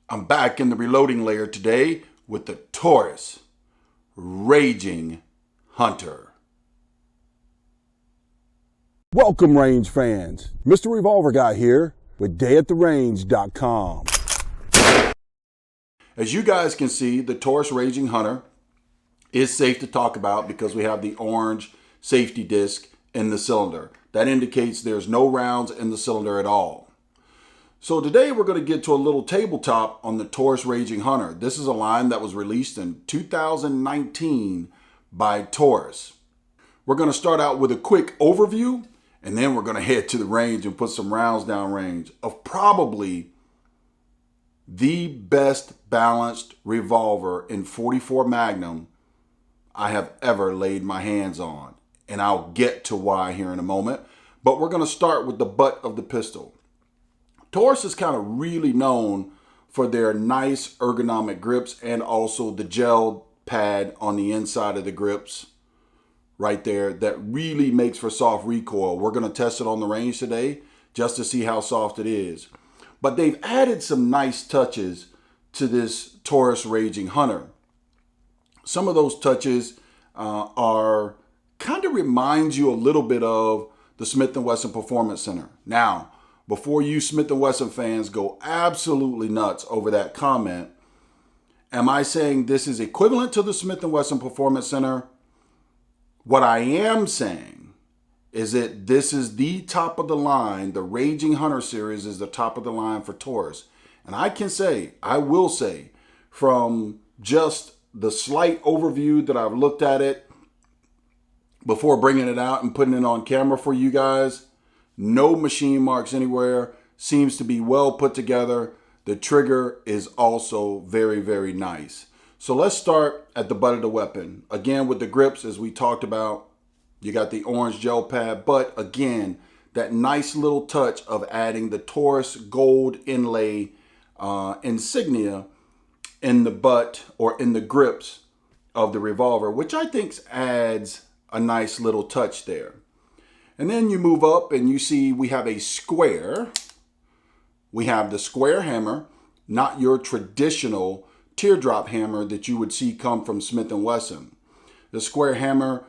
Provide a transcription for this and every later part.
I'm back in the reloading layer today with the Taurus Raging Hunter. Welcome, range fans. Mr. Revolver Guy here with dayattherange.com. As you guys can see, the Taurus Raging Hunter is safe to talk about because we have the orange safety disc in the cylinder. That indicates there's no rounds in the cylinder at all. So today we're going to get to a little tabletop on the Taurus Raging Hunter. This is a line that was released in 2019 by Taurus. We're going to start out with a quick overview, and then we're going to head to the range and put some rounds down range of probably the best balanced revolver in .44 Magnum I have ever laid my hands on. And I'll get to why here in a moment. But we're going to start with the butt of the pistol. Taurus is kind of really known for their nice ergonomic grips and also the gel pad on the inside of the grips right there that really makes for soft recoil. We're going to test it on the range today just to see how soft it is. But they've added some nice touches to this Taurus Raging Hunter. Some of those touches are kind of reminds you a little bit of the Smith & Wesson Performance Center. Now, before you Smith & Wesson fans go absolutely nuts over that comment, am I saying this is equivalent to the Smith & Wesson Performance Center? What I am saying is that this is the top of the line. The Raging Hunter series is the top of the line for Taurus. And I will say, from just the slight overview that I've looked at it before bringing it out and putting it on camera for you guys, no machine marks anywhere, seems to be well put together. The trigger is also very, very nice. So let's start at the butt of the weapon. Again, with the grips, as we talked about, you got the orange gel pad, but again, that nice little touch of adding the Taurus gold inlay insignia in the butt or in the grips of the revolver, which I think adds a nice little touch there. And then you move up and you see we have a square. We have the square hammer, not your traditional teardrop hammer that you would see come from Smith & Wesson. The square hammer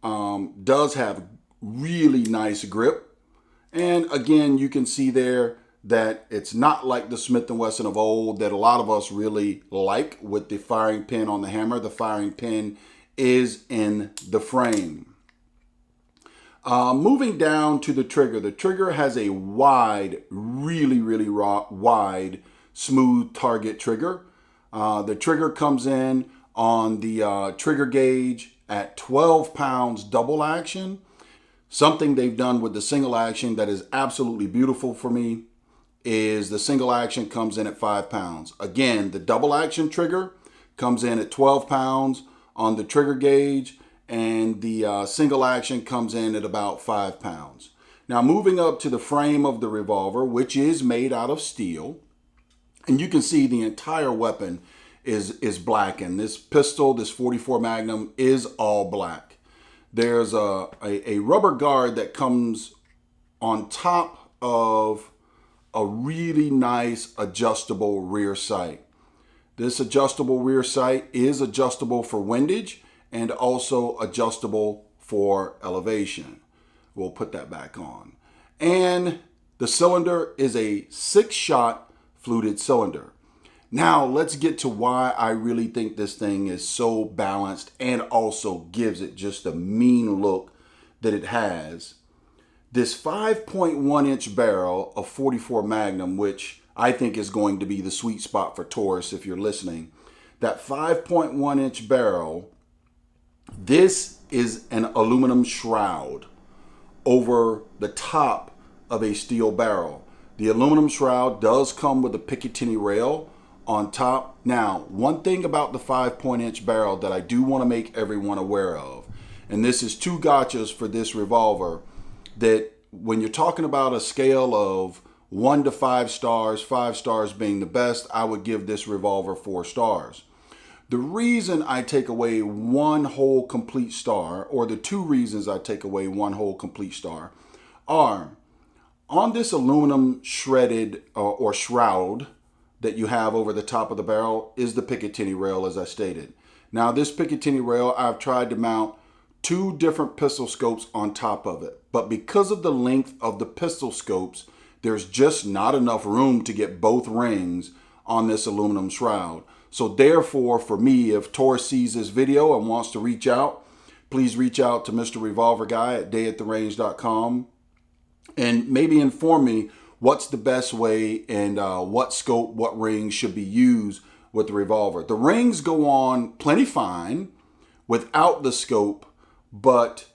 does have really nice grip. And again, you can see there that it's not like the Smith & Wesson of old that a lot of us really like with the firing pin on the hammer. The firing pin is in the frame. Moving down to the trigger has a wide, really wide, smooth target trigger. The trigger comes in on the trigger gauge at 12 pounds double action. Something they've done with the single action that is absolutely beautiful for me is the single action comes in at 5 pounds. Again, the double action trigger comes in at 12 pounds on the trigger gauge, and the single action comes in at about 5 pounds. Now moving up to the frame of the revolver, which is made out of steel, and you can see the entire weapon is black, and this pistol, this .44 Magnum, is all black. There's a rubber guard that comes on top of a really nice adjustable rear sight. This adjustable rear sight is adjustable for windage and also adjustable for elevation. We'll put that back on. And the cylinder is a 6-shot fluted cylinder. Now let's get to why I really think this thing is so balanced and also gives it just a mean look that it has. This 5.1 inch barrel of .44 Magnum, which I think is going to be the sweet spot for Taurus if you're listening. That 5.1 inch barrel, this is an aluminum shroud over the top of a steel barrel. The aluminum shroud does come with a Picatinny rail on top. Now, one thing about the 5.1 inch barrel that I do want to make everyone aware of, and this is two gotchas for this revolver, that when you're talking about a scale of 1 to 5 stars, 5 stars being the best, I would give this revolver 4 stars. The reason I take away one whole complete star, or the two reasons I take away one whole complete star, are on this aluminum shredded or shroud that you have over the top of the barrel is the Picatinny rail, as I stated. Now, this Picatinny rail, I've tried to mount 2 different pistol scopes on top of it. But because of the length of the pistol scopes, there's just not enough room to get both rings on this aluminum shroud. So therefore, for me, if Taurus sees this video and wants to reach out, please reach out to Mr. Revolver Guy at dayattherange.com and maybe inform me what's the best way and what scope, what rings should be used with the revolver. The rings go on plenty fine without the scope, but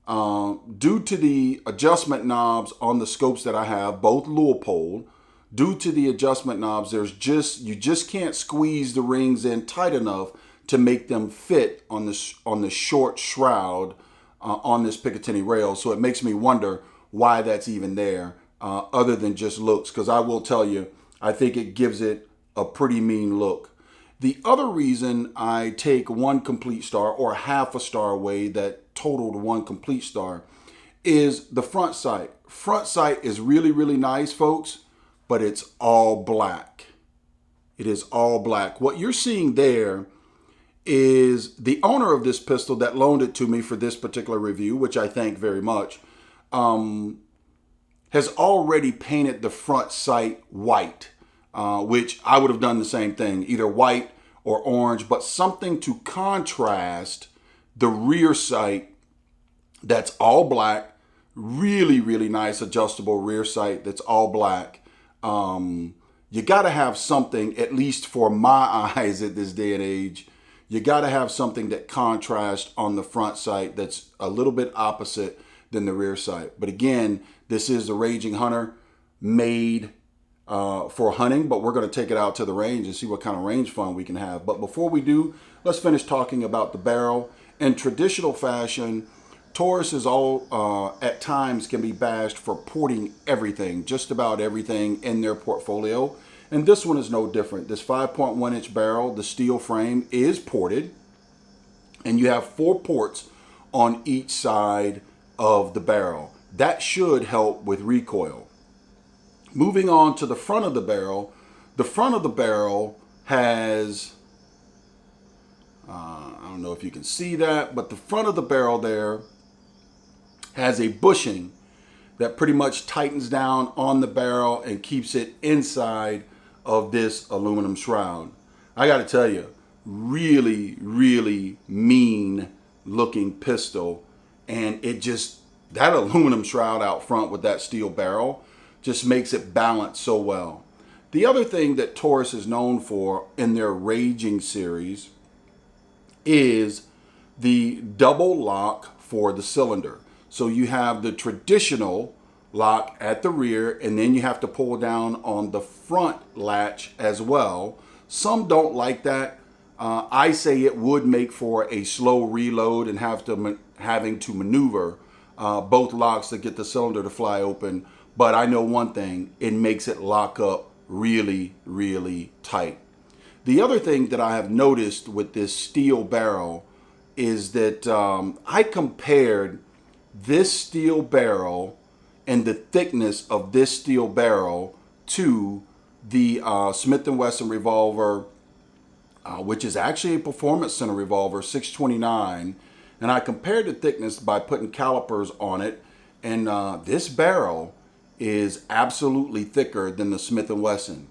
due to the adjustment knobs on the scopes that I have, both Leupold, due to the adjustment knobs, you just can't squeeze the rings in tight enough to make them fit on the short shroud on this Picatinny rail. So it makes me wonder why that's even there, other than just looks, because I will tell you, I think it gives it a pretty mean look. The other reason I take 1 complete star or half a star away that totaled 1 complete star is the front sight. Front sight is really, really nice, folks, but it's all black. It is all black. What you're seeing there is the owner of this pistol that loaned it to me for this particular review, which I thank very much, has already painted the front sight white, which I would have done the same thing, either white or orange, but something to contrast the rear sight that's all black. Really, really nice adjustable rear sight that's all black. You got to have something, at least for my eyes at this day and age, you got to have something that contrasts on the front sight that's a little bit opposite than the rear sight. But again, this is the Raging Hunter, made for hunting, but we're going to take it out to the range and see what kind of range fun we can have. But before we do, let's finish talking about the barrel. In traditional fashion, Taurus is all, at times, can be bashed for porting everything, just about everything in their portfolio. And this one is no different. This 5.1 inch barrel, the steel frame, is ported. And you have 4 ports on each side of the barrel. That should help with recoil. Moving on to the front of the barrel has, I don't know if you can see that, but the front of the barrel there has a bushing that pretty much tightens down on the barrel and keeps it inside of this aluminum shroud. I got to tell you, really, really mean looking pistol. And it just, that aluminum shroud out front with that steel barrel just makes it balance so well. The other thing that Taurus is known for in their Raging series is the double lock for the cylinder. So you have the traditional lock at the rear, and then you have to pull down on the front latch as well. Some don't like that. I say it would make for a slow reload and having to maneuver both locks to get the cylinder to fly open. But I know one thing, it makes it lock up really, really tight. The other thing that I have noticed with this steel barrel is that I compared this steel barrel and the thickness of this steel barrel to the Smith & Wesson revolver, which is actually a Performance Center revolver, 629. And I compared the thickness by putting calipers on it. And this barrel is absolutely thicker than the Smith & Wesson.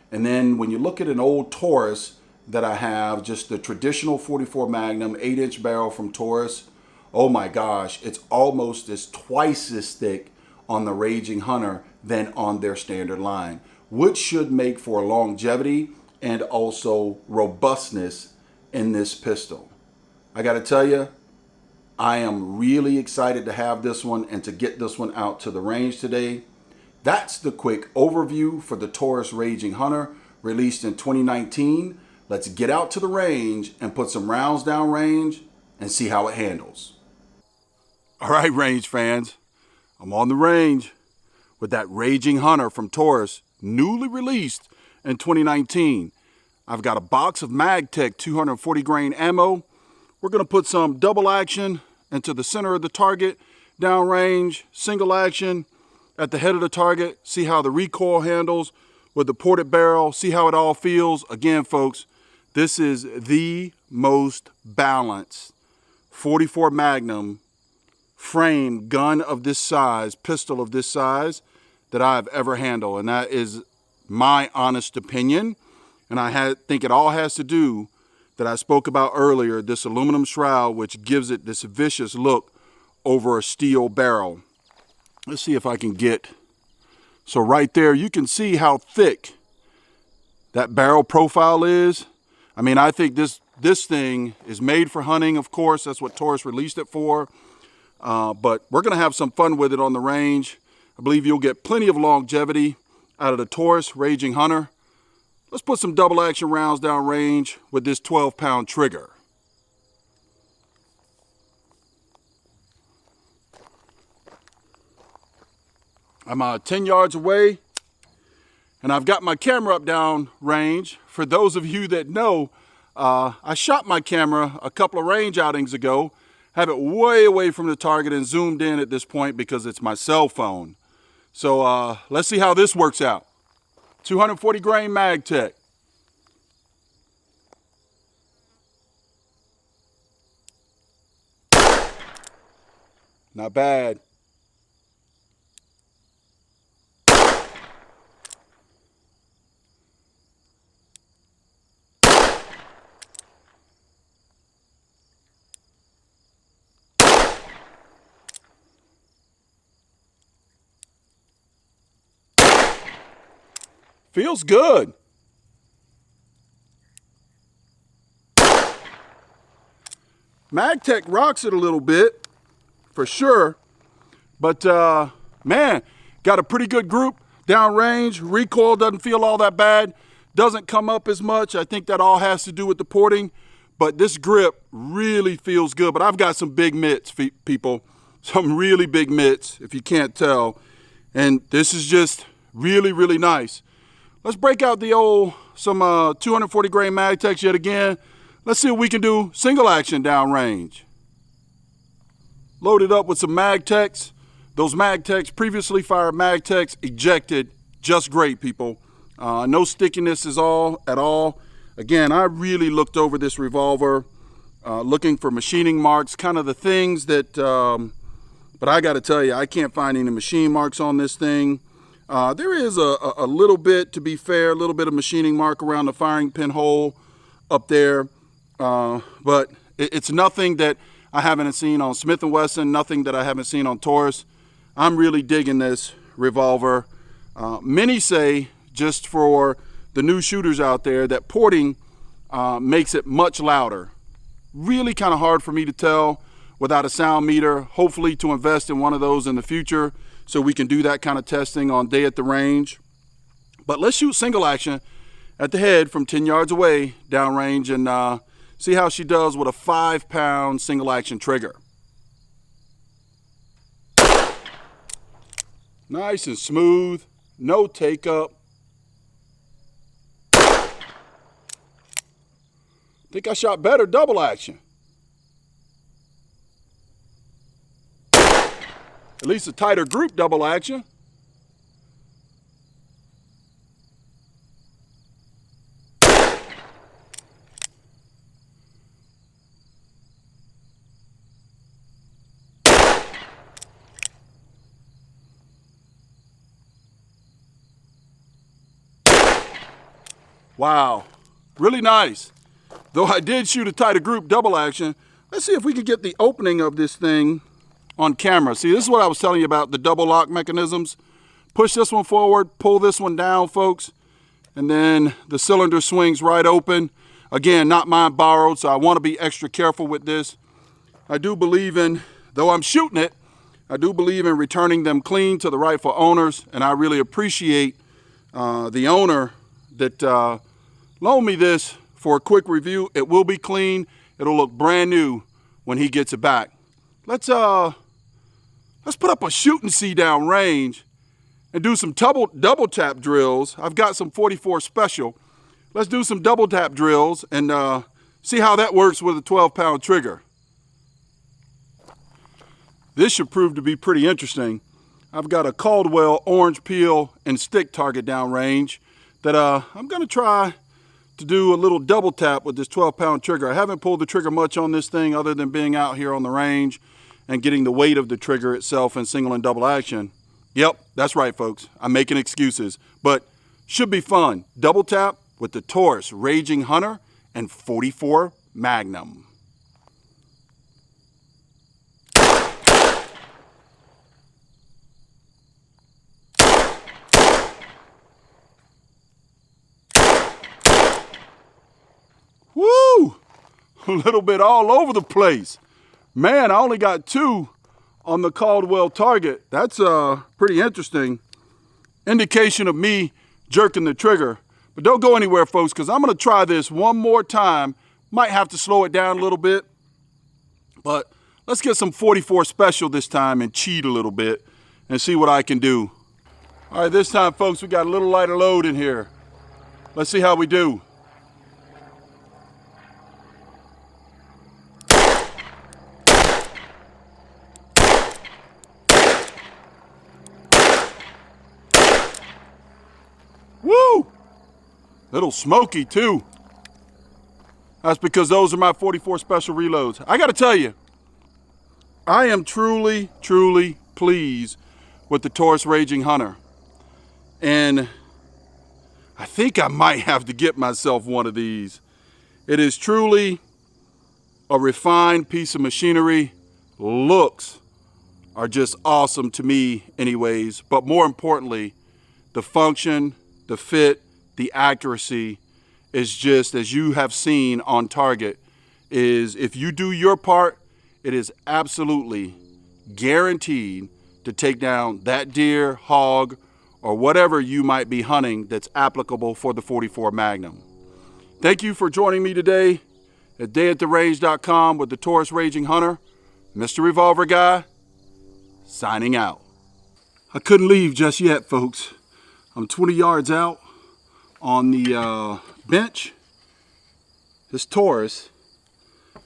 And then when you look at an old Taurus that I have, just the traditional 44 Magnum 8-inch barrel from Taurus, oh my gosh, it's almost twice as thick on the Raging Hunter than on their standard line, which should make for longevity and also robustness in this pistol. I got to tell you, I am really excited to have this one and to get this one out to the range today. That's the quick overview for the Taurus Raging Hunter, released in 2019. Let's get out to the range and put some rounds down range and see how it handles. All right, range fans, I'm on the range with that Raging Hunter from Taurus, newly released in 2019. I've got a box of MagTech 240 grain ammo. We're going to put some double action into the center of the target, downrange, single action at the head of the target, see how the recoil handles with the ported barrel. See how it all feels? Again, folks, this is the most balanced 44 Magnum frame gun of this size, pistol of this size that I've ever handled. And that is my honest opinion. And I think it all has to do that I spoke about earlier, this aluminum shroud, which gives it this vicious look over a steel barrel. Let's see if I can get, so right there, you can see how thick that barrel profile is. I mean, I think this thing is made for hunting, of course. That's what Taurus released it for. But we're going to have some fun with it on the range. I believe you'll get plenty of longevity out of the Taurus Raging Hunter. Let's put some double action rounds down range with this 12-pound trigger. I'm 10 yards away, and I've got my camera up down range. For those of you that know, I shot my camera a couple of range outings ago, have it way away from the target and zoomed in at this point because it's my cell phone. So let's see how this works out. 240 grain MagTech. Not bad. Feels good. MagTech rocks it a little bit, for sure. But, man, got a pretty good group downrange. Recoil doesn't feel all that bad. Doesn't come up as much. I think that all has to do with the porting. But this grip really feels good. But I've got some big mitts, people. Some really big mitts, if you can't tell. And this is just really, really nice. Let's break out the some 240 grain MagTechs yet again. Let's see what we can do single action downrange. Loaded up with some MagTechs. Those MagTechs, previously fired MagTechs, ejected just great, people. No stickiness at all. Again, I really looked over this revolver, looking for machining marks, kind of the things that, but I got to tell you, I can't find any machine marks on this thing. There is a little bit, to be fair, a little bit of machining mark around the firing pin hole up there. But it's nothing that I haven't seen on Smith & Wesson, nothing that I haven't seen on Taurus. I'm really digging this revolver. Many say, just for the new shooters out there, that porting makes it much louder. Really kind of hard for me to tell without a sound meter. Hopefully to invest in one of those in the future, so we can do that kind of testing on day at the range. But let's shoot single action at the head from 10 yards away downrange and see how she does with a 5-pound single action trigger. Nice and smooth, no take up. Think I shot better double action. At least a tighter group double action. Wow, really nice. Though I did shoot a tighter group double action, let's see if we can get the opening of this thing on camera. See, this is what I was telling you about, the double lock mechanisms. Push this one forward, pull this one down, folks, and then the cylinder swings right open. Again, not mine, borrowed, so I want to be extra careful with this. I do believe in, though I'm shooting it, I do believe in returning them clean to the rightful owners, and I really appreciate the owner that loaned me this for a quick review. It will be clean. It'll look brand new when he gets it back. Let's put up a shoot and see down range and do some double tap drills. I've got some 44 special. Let's do some double tap drills and see how that works with a 12-pound trigger. This should prove to be pretty interesting. I've got a Caldwell orange peel and stick target down range. that I'm going to try to do a little double tap with this 12-pound trigger. I haven't pulled the trigger much on this thing other than being out here on the range and getting the weight of the trigger itself in single and double action. Yep, that's right, folks. I'm making excuses, but should be fun. Double tap with the Taurus Raging Hunter and 44 Magnum. Woo! A little bit all over the place. Man, I only got 2 on the Caldwell target. That's a pretty interesting indication of me jerking the trigger. But don't go anywhere, folks, because I'm going to try this one more time. Might have to slow it down a little bit. But let's get some 44 special this time and cheat a little bit and see what I can do. All right, this time, folks, we got a little lighter load in here. Let's see how we do. Woo! Little smoky too. That's because those are my 44 special reloads. I gotta tell you, I am truly, truly pleased with the Taurus Raging Hunter. And I think I might have to get myself one of these. It is truly a refined piece of machinery. Looks are just awesome to me anyways, but more importantly, the function, the fit, the accuracy is just, as you have seen on target, is if you do your part, it is absolutely guaranteed to take down that deer, hog, or whatever you might be hunting that's applicable for the 44 Magnum. Thank you for joining me today at dayattherange.com with the Taurus Raging Hunter. Mr. Revolver Guy, signing out. I couldn't leave just yet, folks. I'm 20 yards out on the bench. This Taurus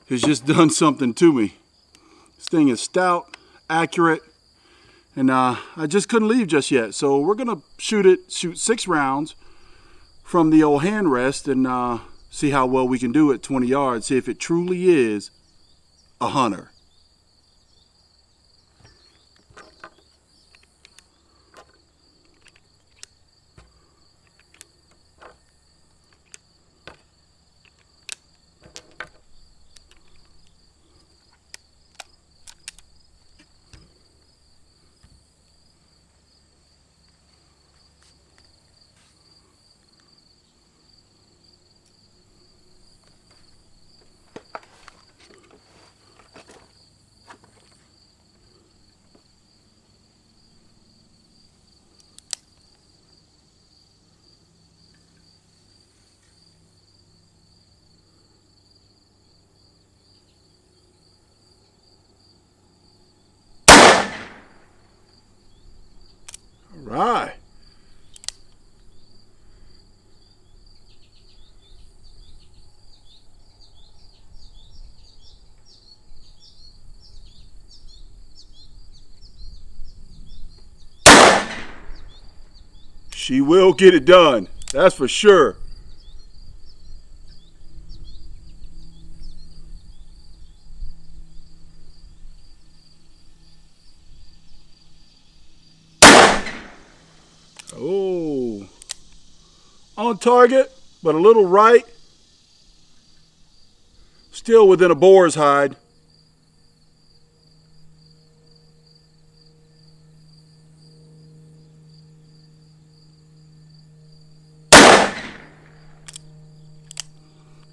has just done something to me. This thing is stout, accurate, and I just couldn't leave just yet. So we're gonna shoot 6 rounds from the old hand rest and see how well we can do at 20 yards, see if it truly is a hunter. Right. She will get it done. That's for sure. Oh, on target, but a little right. Still within a boar's hide.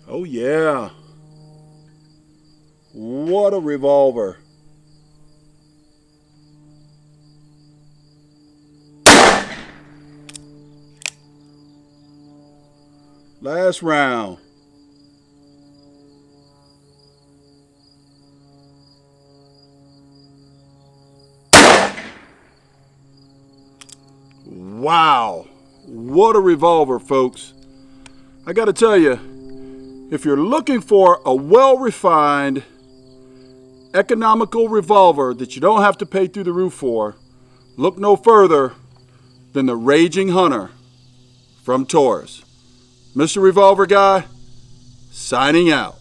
Oh yeah. What a revolver. Last round. Wow. What a revolver, folks. I got to tell you, if you're looking for a well-refined, economical revolver that you don't have to pay through the roof for, look no further than the Raging Hunter from Taurus. Mr. Revolver Guy, signing out.